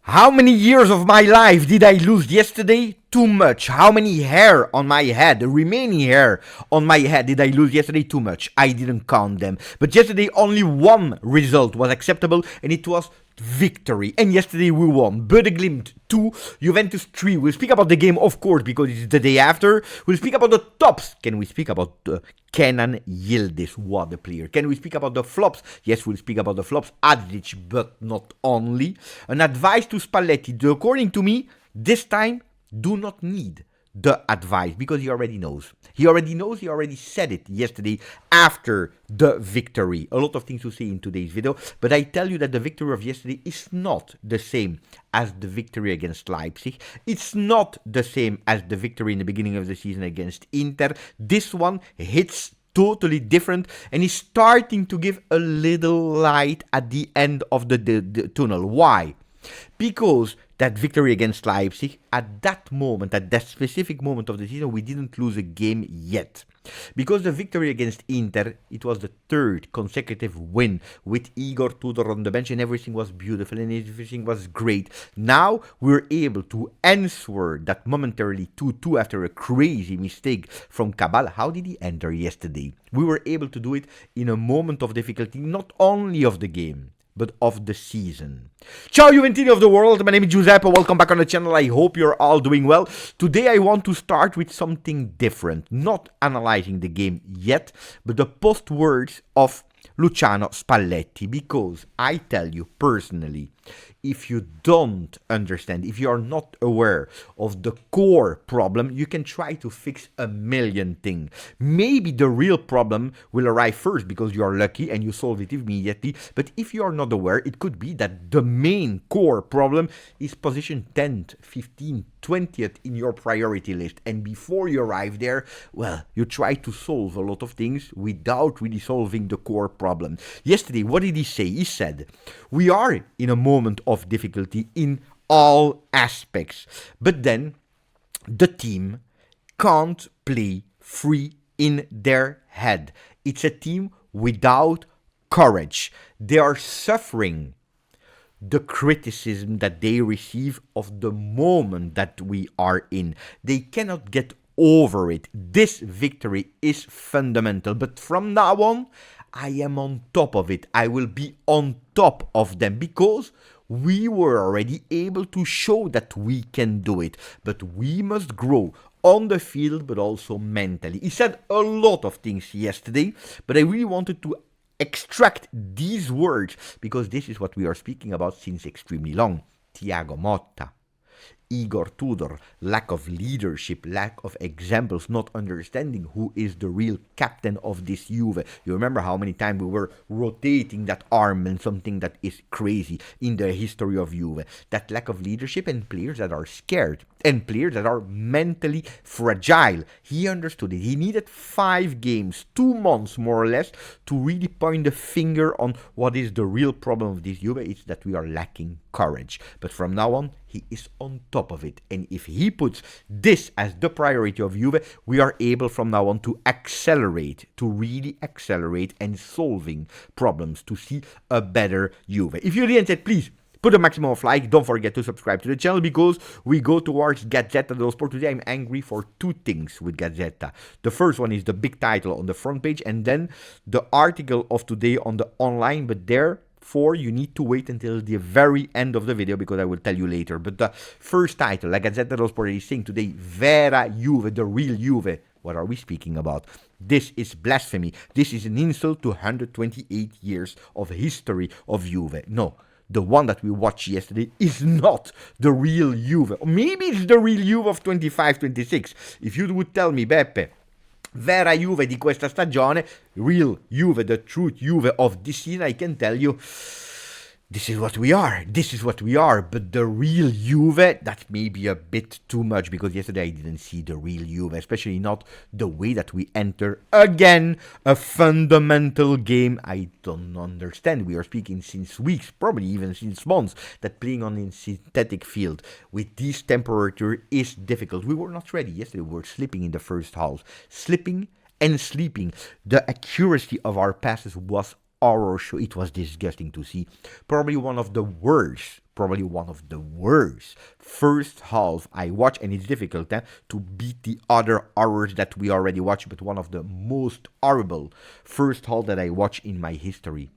How many years of my life did I lose yesterday? Too much. How many hair on my head, the remaining hair on my head, did I lose yesterday? Too much. I didn't count them. But yesterday only one result was acceptable, and it was victory. And yesterday we won. Bodø Glimt 2, Juventus 3. We'll speak about the game, of course, because it's the day after. We'll speak about the tops. Can we speak about Kenan Yildiz? What a player. Can we speak about the flops? Yes, we'll speak about the flops. Adic, but not only. An advice to Spalletti. According to me, this time, do not need the advice because he already knows. He already said it yesterday after the victory. A lot of things to say in today's video, but I tell you that the victory of yesterday is not the same as the victory against Leipzig. It's not the same as the victory in the beginning of the season against Inter. This one hits totally different and is starting to give a little light at the end of the tunnel. Why? Because that victory against Leipzig, at that moment, at that specific moment of the season, we didn't lose a game yet. Because the victory against Inter, it was the third consecutive win with Igor Tudor on the bench, and everything was beautiful and everything was great. Now we're able to answer that momentarily 2-2 after a crazy mistake from Cabal. How did he enter yesterday? We were able to do it in a moment of difficulty, not only of the game, but of the season. Ciao Juventini of the world, my name is Giuseppe, welcome back on the channel, I hope you're all doing well. Today I want to start with something different, not analyzing the game yet, but the post words of Luciano Spalletti, because I tell you personally, if you don't understand, if you are not aware of the core problem, you can try to fix a million things. Maybe the real problem will arrive first because you are lucky and you solve it immediately. But if you are not aware, it could be that the main core problem is position 10th, 15th, 20th in your priority list. And before you arrive there, well, you try to solve a lot of things without really solving the core problem. Yesterday, what did he say? He said, we are in a moment of difficulty in all aspects, but then the team can't play free in their head. It's a team without courage. They are suffering the criticism that they receive of the moment that we are in. They cannot get over it. This victory is fundamental, but from now on, I am on top of it. I will be on top of them because we were already able to show that we can do it. But we must grow on the field, but also mentally. He said a lot of things yesterday, but I really wanted to extract these words because this is what we are speaking about since extremely long. Thiago Motta, Igor Tudor, lack of leadership, lack of examples, not understanding who is the real captain of this Juve. You remember how many times we were rotating that arm and something that is crazy in the history of Juve. That lack of leadership and players that are scared and players that are mentally fragile. He understood it. He needed 5 games, 2 months more or less, to really point the finger on what is the real problem of this Juve. It's that we are lacking courage. But from now on, he is on top of it. And if he puts this as the priority of Juve, we are able from now on to accelerate, to really accelerate and solving problems, to see a better Juve. If you're the end, please put a maximum of like. Don't forget to subscribe to the channel because we go towards Gazzetta dello Sport. Today I'm angry for 2 things with Gazzetta. The first one is the big title on the front page and then the article of today on the online, but therefore you need to wait until the very end of the video because I will tell you later. But the first title, La Gazzetta dello Sport is saying today, Vera Juve, the real Juve. What are we speaking about? This is blasphemy. This is an insult to 128 years of history of Juve. No. The one that we watched yesterday is not the real Juve. Maybe it's the real Juve of 25-26. If you would tell me, Beppe, vera Juve di questa stagione, real Juve, the true Juve of this season, I can tell you, this is what we are. This is what we are. But the real Juve, that may be a bit too much because yesterday I didn't see the real Juve, especially not the way that we enter again a fundamental game. I don't understand. We are speaking since weeks, probably even since months, that playing on a synthetic field with this temperature is difficult. We were not ready. Yesterday we were slipping in the first half. Slipping and sleeping. The accuracy of our passes was horror show. It was disgusting to see. Probably one of the worst first half I watched, and it's difficult to beat the other horrors that we already watched, but one of the most horrible first half that I watched in my history.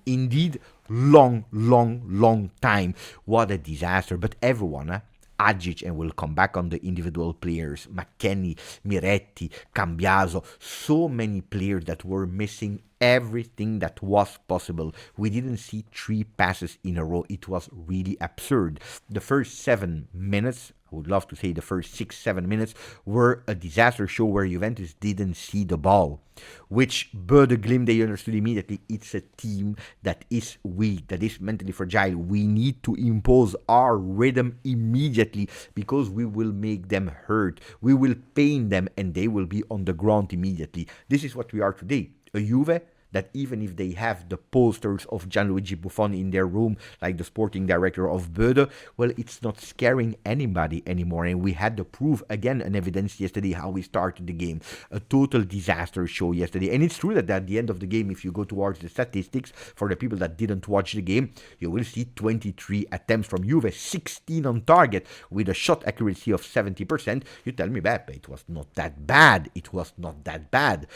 Indeed, long time. What a disaster. But everyone, Agic, and we'll come back on the individual players, McKennie, Miretti, Cambiaso, so many players that were missing everything that was possible. We didn't see 3 passes in a row. It was really absurd. The first 7 minutes, I would love to say the first 6-7 minutes, were a disaster show where Juventus didn't see the ball. Which Bodø Glimt, they understood immediately, it's a team that is weak, that is mentally fragile. We need to impose our rhythm immediately because we will make them hurt. We will pain them and they will be on the ground immediately. This is what we are today. A Juve that even if they have the posters of Gianluigi Buffon in their room, like the sporting director of Bodø, well, it's not scaring anybody anymore. And we had the proof, again, an evidence yesterday how we started the game. A total disaster show yesterday. And it's true that at the end of the game, if you go towards the statistics, for the people that didn't watch the game, you will see 23 attempts from Juve, 16 on target, with a shot accuracy of 70%. You tell me, Beppe, it was not that bad. It was not that bad.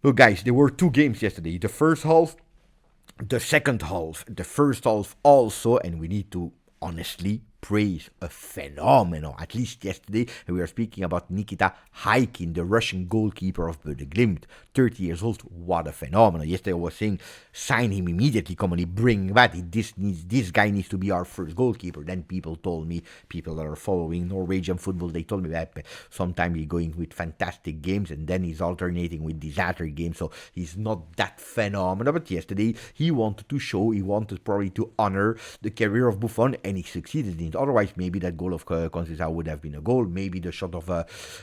Look, guys, there were 2 games yesterday. The first half, the second half. The first half also, and we need to honestly praise a phenomenal, at least yesterday, and we are speaking about Nikita Haikin, the Russian goalkeeper of Bodø Glimt, 30 years old. What a phenomenal. Yesterday I was saying, sign him immediately, come on, bring him back. This guy needs to be our first goalkeeper. Then people told me, people that are following Norwegian football, they told me that sometimes he's going with fantastic games and then he's alternating with disaster games, so he's not that phenomenal. But yesterday he wanted to show, he wanted probably to honor the career of Buffon, and he succeeded in it. Otherwise, maybe that goal of Conceição would have been a goal. Maybe the shot of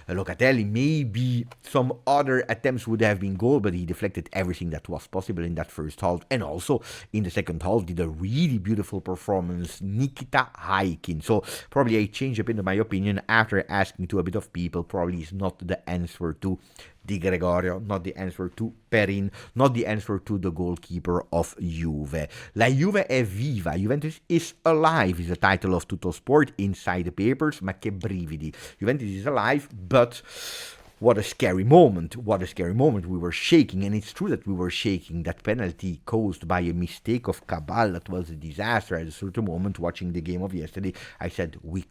Locatelli, maybe some other attempts would have been goal, but he deflected everything that was possible in that first half. And also in the second half, did a really beautiful performance, Nikita Haikin. So probably I changed a bit in my opinion after asking to a bit of people. Probably is not the answer to Di Gregorio, not the answer to Perin, not the answer to the goalkeeper of Juve. La Juve è viva, Juventus is alive is the title of Tuttosport inside the papers, ma che brividi. Juventus is alive, but what a scary moment, we were shaking, and it's true that we were shaking. That penalty caused by a mistake of Cabal, that was a disaster. At a certain moment, watching the game of yesterday, I said, we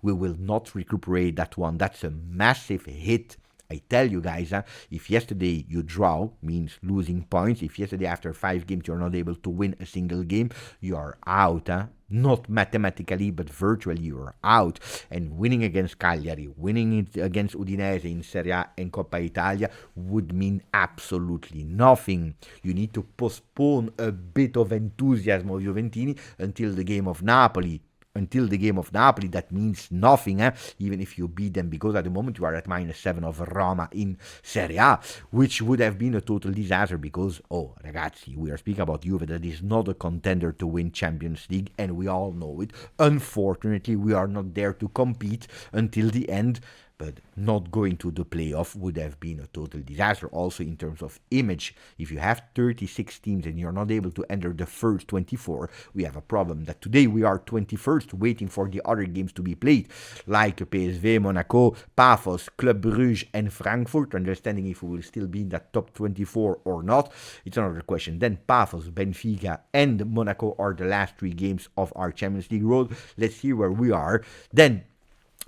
will not recuperate that one. That's a massive hit. I tell you guys, if yesterday you draw, means losing points, if yesterday after 5 games you're not able to win a single game, you are out. Not mathematically, but virtually you're out. And winning against Cagliari, winning it against Udinese in Serie A and Coppa Italia would mean absolutely nothing. You need to postpone a bit of enthusiasm of Juventini until the game of Napoli. That means nothing, even if you beat them, because at the moment you are at -7 of Roma in Serie A, which would have been a total disaster because, ragazzi, we are speaking about Juve that is not a contender to win Champions League, and we all know it. Unfortunately, we are not there to compete until the end. But not going to the playoff would have been a total disaster. Also in terms of image, if you have 36 teams and you're not able to enter the first 24, we have a problem. That today we are 21st, waiting for the other games to be played, like PSV, Monaco, Paphos, Club Brugge, and Frankfurt. Understanding if we will still be in that top 24 or not, it's another question. Then Paphos, Benfica, and Monaco are the last 3 games of our Champions League road. Let's see where we are. Then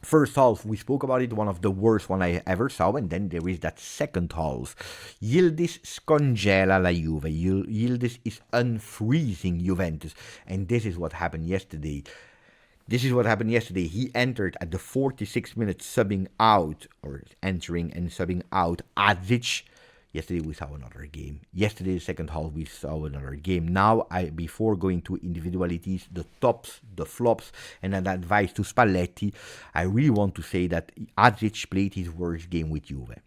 first half, we spoke about it, one of the worst one I ever saw, and then there is that second half. Yildiz scongela la Juve. Yildiz is unfreezing Juventus, and this is what happened yesterday. He entered at the 46th minute, entering and subbing out Adzic. Yesterday we saw another game. Yesterday, the second half, we saw another game. Now, before going to individualities, the tops, the flops, and an advice to Spalletti, I really want to say that Adzic played his worst game with Juve.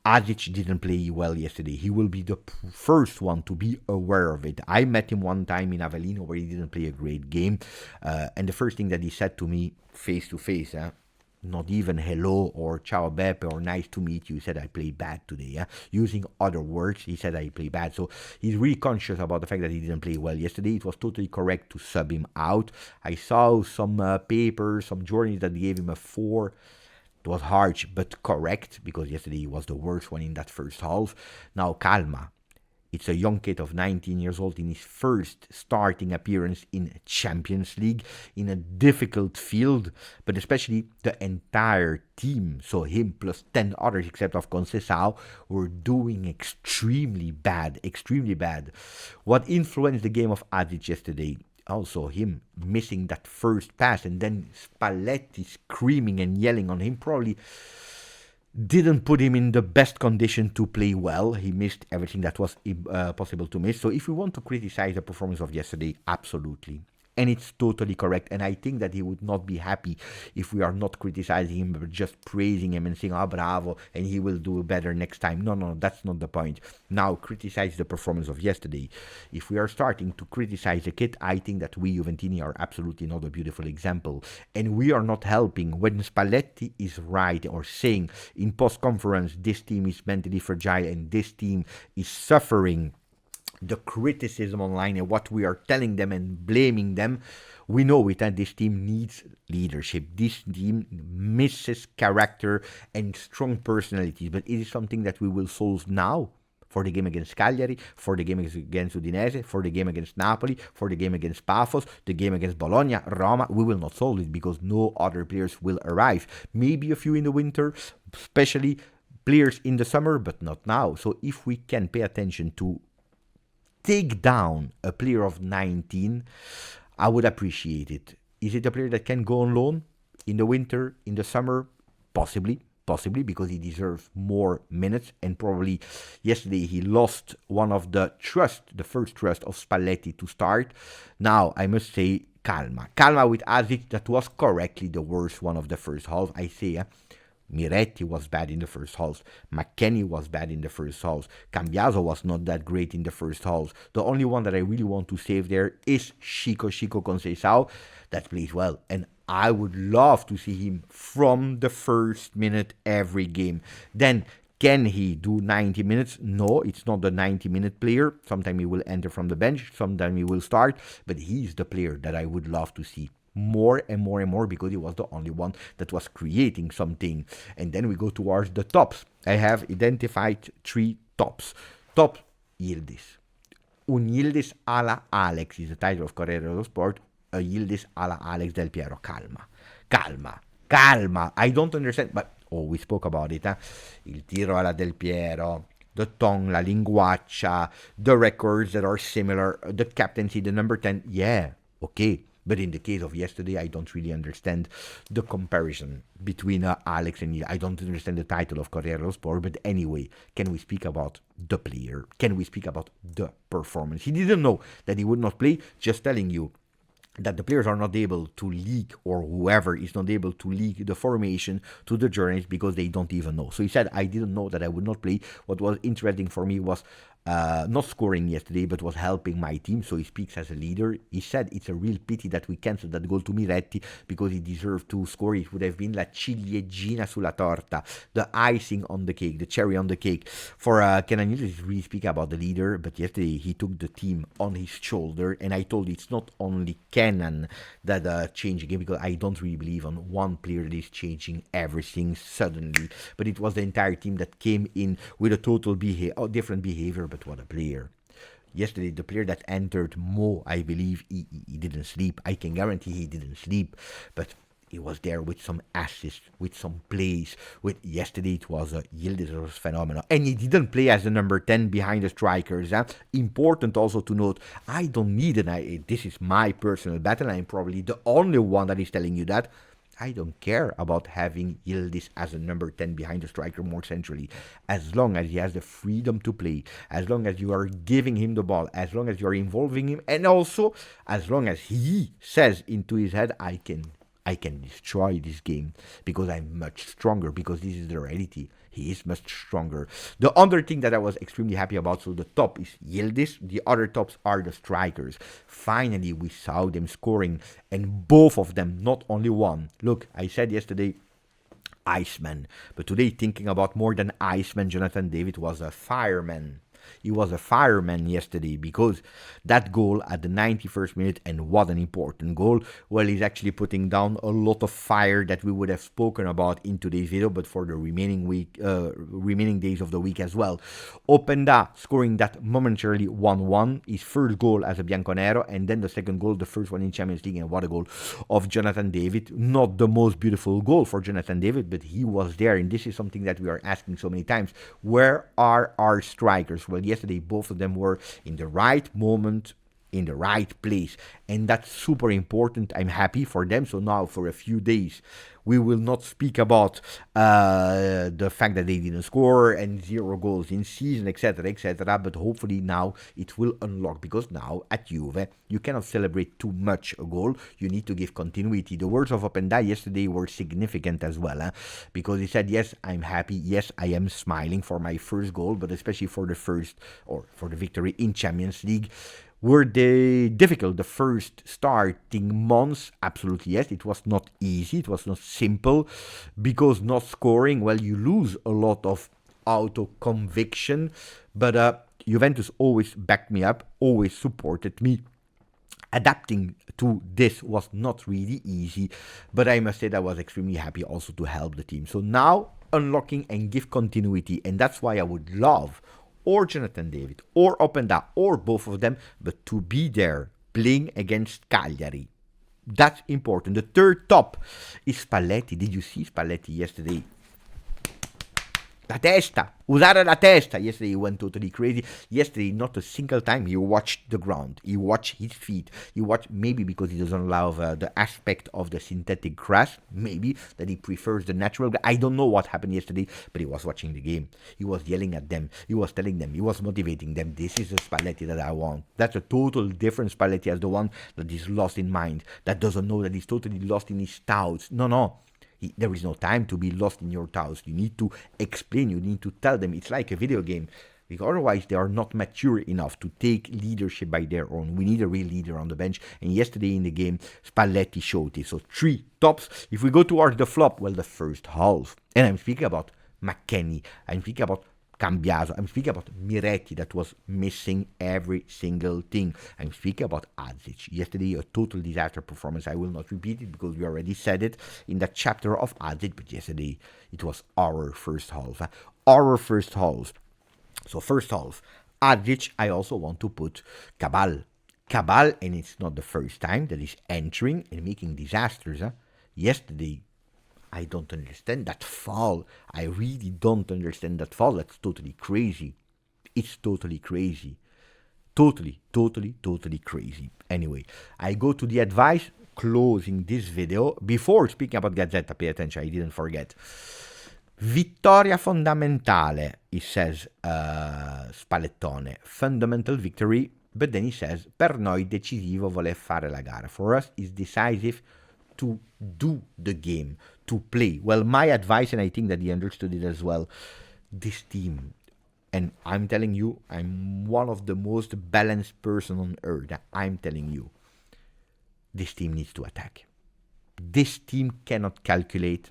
Adzic didn't play well yesterday. He will be the first one to be aware of it. I met him one time in Avellino where he didn't play a great game. And the first thing that he said to me face to face, Not even hello or ciao Beppe or nice to meet you. He said I play bad today. Yeah, using other words, he said I play bad. So he's really conscious about the fact that he didn't play well yesterday. It was totally correct to sub him out. I saw some papers, some journals that gave him a 4. It was harsh but correct because yesterday he was the worst one in that first half. Now calma. It's a young kid of 19 years old in his first starting appearance in Champions League in a difficult field, but especially the entire team, so him plus 10 others except of Conceição, were doing extremely bad, extremely bad. What influenced the game of Adic yesterday? Also him missing that first pass and then Spalletti screaming and yelling on him probably didn't put him in the best condition to play well. He missed everything that was possible to miss. So if we want to criticize the performance of yesterday, absolutely. And it's totally correct. And I think that he would not be happy if we are not criticizing him, but just praising him and saying, ah, bravo, and he will do better next time. No, that's not the point. Now, criticize the performance of yesterday. If we are starting to criticize the kid, I think that we, Juventini, are absolutely not a beautiful example. And we are not helping when Spalletti is right or saying in post-conference, this team is mentally fragile and this team is suffering the criticism online and what we are telling them and blaming them. We know it, and this team needs leadership. This team misses character and strong personalities, but it is something that we will solve now for the game against Cagliari, for the game against Udinese, for the game against Napoli, for the game against Paphos, the game against Bologna, Roma. We will not solve it because no other players will arrive. Maybe a few in the winter, especially players in the summer, but not now. So if we can pay attention to take down a player of 19, I would appreciate it. Is it a player that can go on loan in the winter, in the summer? Possibly, because he deserves more minutes, and probably yesterday he lost one of the first trust of Spalletti to start. Now, I must say, calma with Asic. That was correctly the worst one of the first half. I say, Miretti was bad in the first half. McKennie was bad in the first half. Cambiaso was not that great in the first half. The only one that I really want to save there is Chico Conceição. That plays well. And I would love to see him from the first minute every game. Then, can he do 90 minutes? No, it's not the 90-minute player. Sometimes he will enter from the bench. Sometimes he will start. But he's the player that I would love to see more and more because he was the only one that was creating something. And then we go towards the tops. I have identified 3 tops. Top, Yildiz. Un Yildiz alla Alex is the title of Corriere dello Sport. A Yildiz alla Alex Del Piero. Calma. I don't understand, but we spoke about it. Il tiro alla Del Piero, the tongue, la linguaccia, the records that are similar, the captaincy, the number 10. Yeah, okay. But in the case of yesterday, I don't really understand the comparison between Alex and I don't understand the title of Corriere dello Sport. But anyway, can we speak about the player? Can we speak about the performance? He didn't know that he would not play. Just telling you that the players are not able to leak, or whoever is not able to leak the formation to the journalists because they don't even know. So he said, I didn't know that I would not play. What was interesting for me was not scoring yesterday, but was helping my team. So he speaks as a leader. He said it's a real pity that we canceled that goal to Miretti because he deserved to score. It would have been la ciliegina sulla torta, the icing on the cake, the cherry on the cake. For Kenan Yildiz, really speak about the leader, but yesterday he took the team on his shoulder, and I told you it's not only Kenan that changed the game, because I don't really believe on one player that is changing everything suddenly, but it was the entire team that came in with a total different behavior. But what a player. Yesterday, the player that entered, Mo, I believe he didn't sleep. I can guarantee he didn't sleep. But he was there with some assists, with some plays. Yesterday, it was a Yildiz was phenomenal. And he didn't play as the number 10 behind the strikers. Important also to note, I don't need it. This is my personal battle. I'm probably the only one that is telling you that. I don't care about having Yildiz as a number 10 behind the striker more centrally. As long as he has the freedom to play, as long as you are giving him the ball, as long as you are involving him, and also as long as he says into his head, I can destroy this game because I'm much stronger, because this is the reality. He is much stronger. The other thing that I was extremely happy about, so the top is Yildiz, the other tops are the strikers. Finally, we saw them scoring, and both of them, not only one. Look, I said yesterday, Iceman. But today, thinking about more than Iceman, Jonathan David was a fireman. He was a fireman yesterday because that goal at the 91st minute, and what an important goal. Well, he's actually putting down a lot of fire that we would have spoken about in today's video, but for the remaining days of the week as well. Openda scoring that momentarily 1-1, his first goal as a Bianconero, and then the second goal, the first one in Champions League, and what a goal of Jonathan David. Not the most beautiful goal for Jonathan David, but he was there, and this is something that we are asking so many times. Where are our strikers? Well, yesterday both of them were in the right moment, in the right place, and that's super important. I'm happy for them. So now for a few days we will not speak about the fact that they didn't score and 0 goals in season, etc., but hopefully now it will unlock, because now at Juve you cannot celebrate too much a goal. You need to give continuity. The words of Openda yesterday were significant as well, because he said, yes, I'm happy, yes, I am smiling for my first goal, but especially for the victory in Champions League. Were they difficult, the first starting months? Absolutely yes. It was not easy, it was not simple, because not scoring, well, you lose a lot of auto-conviction, but Juventus always backed me up, always supported me. Adapting to this was not really easy, but I must say that I was extremely happy also to help the team. So now unlocking and give continuity, and that's why I would love or Jonathan David, or Openda, or both of them, but to be there, playing against Cagliari. That's important. The third top is Spalletti. Did you see Spalletti yesterday? La testa, usare la testa. Yesterday he went totally crazy. Yesterday, not a single time he watched the ground. He watched his feet. He watched, maybe because he doesn't love the aspect of the synthetic grass. Maybe that he prefers the natural. I don't know what happened yesterday, but he was watching the game. He was yelling at them. He was telling them. He was motivating them. This is the Spalletti that I want. That's a total different Spalletti as the one that is lost in mind. That doesn't know that he's totally lost in his thoughts. No. There is no time to be lost in your thoughts. You need to explain, you need to tell them. It's like a video game, because otherwise they are not mature enough to take leadership by their own. We need a real leader on the bench, and yesterday in the game, Spalletti showed it. So 3 tops. If we go towards the flop, well, the first half. And I'm speaking about McKennie. I'm speaking about Cambiaso. I'm speaking about Miretti that was missing every single thing. I'm speaking about Adzic. Yesterday, a total disaster performance. I will not repeat it because we already said it in that chapter of Adzic, but yesterday it was our first half. Our first half. So first half, Adzic, I also want to put Cabal. Cabal, and it's not the first time that he's entering and making disasters. Yesterday, I don't understand that foul. I really don't understand that foul. That's totally crazy. It's totally crazy. Totally crazy. Anyway, I go to the advice, closing this video. Before speaking about Gazzetta, pay attention, I didn't forget. Vittoria fondamentale, he says, Spallettone. Fundamental victory, but then he says, per noi decisivo voler fare la gara. For us, it's decisive to do the game, to play. Well, my advice, and I think that he understood it as well, this team, and I'm telling you, I'm one of the most balanced person on earth. I'm telling you, this team needs to attack. This team cannot calculate.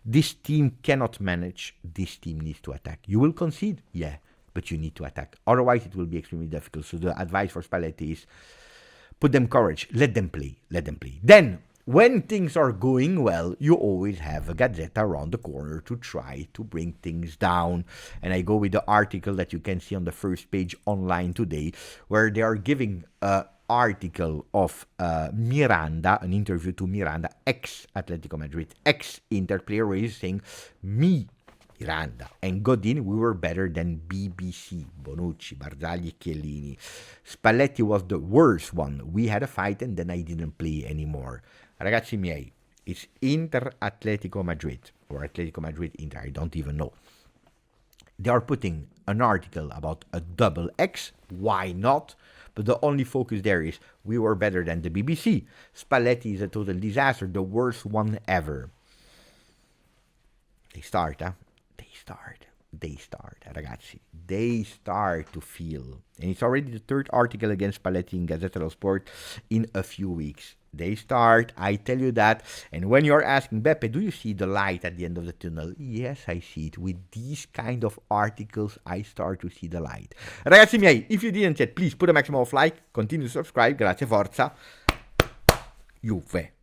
This team cannot manage. This team needs to attack. You will concede, yeah, but you need to attack. Otherwise, it will be extremely difficult. So the advice for Spalletti is put them courage. Let them play. Let them play. Then, when things are going well, you always have a Gazzetta around the corner to try to bring things down. And I go with the article that you can see on the first page online today, where they are giving an article of Miranda, an interview to Miranda, ex-Atletico Madrid, ex-Inter player, where he's saying, me, Miranda, and Godin, we were better than BBC, Bonucci, Barzagli, Chiellini. Spalletti was the worst one. We had a fight and then I didn't play anymore. Ragazzi miei, it's Inter Atletico Madrid, or Atletico Madrid Inter, I don't even know. They are putting an article about a double X, why not? But the only focus there is, we were better than the BBC. Spalletti is a total disaster, the worst one ever. They start, ragazzi. They start to feel. And it's already the third article against Spalletti in Gazzetta dello Sport in a few weeks. they start, I tell you that. And when you're asking, Beppe, do you see the light at the end of the tunnel? Yes, I see it. With these kind of articles, I start to see the light. Ragazzi miei, if you didn't yet, please put a maximum of like, continue to subscribe, grazie, forza, Juve.